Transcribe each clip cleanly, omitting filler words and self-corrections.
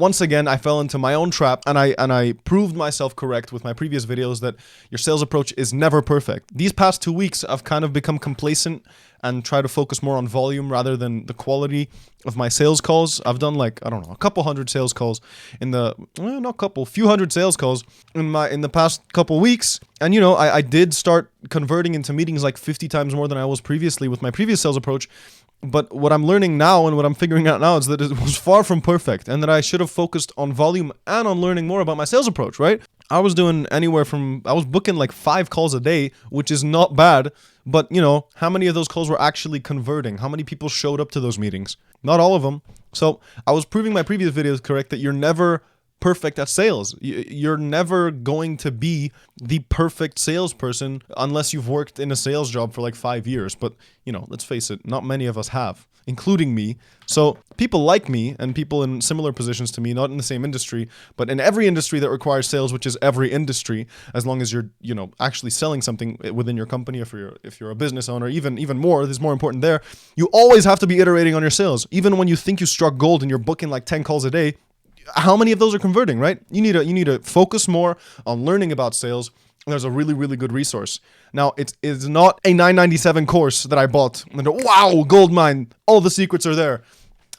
Once again, I fell into my own trap, and I proved myself correct with my previous videos that your sales approach is never perfect. These past 2 weeks, I've kind of become complacent and try to focus more on volume rather than the quality of my sales calls. I've done like, I don't know, a couple hundred sales calls in the, few hundred sales calls in the past couple weeks. And you know, I did start converting into meetings like 50 times more than I was previously with my previous sales approach. But what I'm learning now and what I'm figuring out now is that it was far from perfect, and that I should have focused on volume and on learning more about my sales approach, right? I was booking like 5 calls a day, which is not bad. But, you know, how many of those calls were actually converting? How many people showed up to those meetings? Not all of them. So I was proving my previous videos correct that you're never perfect at sales. You're never going to be the perfect salesperson unless you've worked in a sales job for like 5 years. But, you know, let's face it, not many of us have, including me. So people like me and people in similar positions to me, not in the same industry, but in every industry that requires sales, which is every industry, as long as you're, you know, actually selling something within your company, if you're a business owner, even more, this is more important there. You always have to be iterating on your sales. Even when you think you struck gold and you're booking like 10 calls a day, how many of those are converting, right? You need to focus more on learning about sales. There's a really, really good resource. Now, it's not a $9.97 course that I bought. And wow, goldmine, all the secrets are there.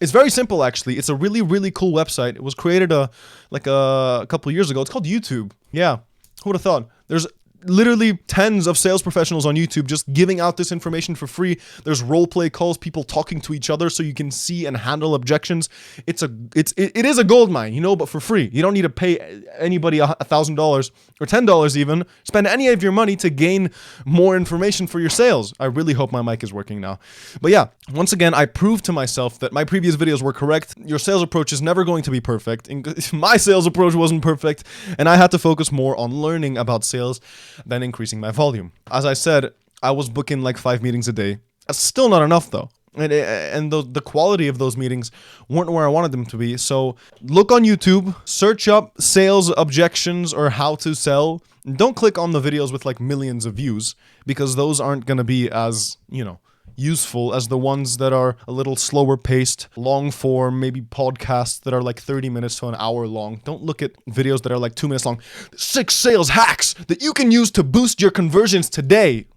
It's very simple, actually. It's a really, really cool website. It was created a couple years ago. It's called YouTube. Yeah, who would have thought? There's literally tens of sales professionals on YouTube just giving out this information for free. There's role play calls, people talking to each other so you can see and handle objections. It is a gold mine, you know, but for free. You don't need to pay anybody $1,000 or $10 even. Spend any of your money to gain more information for your sales. I really hope my mic is working now. But yeah, once again, I proved to myself that my previous videos were correct. Your sales approach is never going to be perfect. My sales approach wasn't perfect, and I had to focus more on learning about sales than increasing my volume. As I said, I was booking like 5 meetings a day. That's still not enough though. And the quality of those meetings weren't where I wanted them to be. So look on YouTube, search up sales objections or how to sell. Don't click on the videos with like millions of views, because those aren't going to be as, you know, useful as the ones that are a little slower paced, long form, maybe podcasts that are like 30 minutes to an hour long. Don't look at videos that are like 2 minutes long. 6 sales hacks that you can use to boost your conversions today.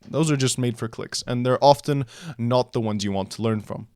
Those are just made for clicks, and they're often not the ones you want to learn from.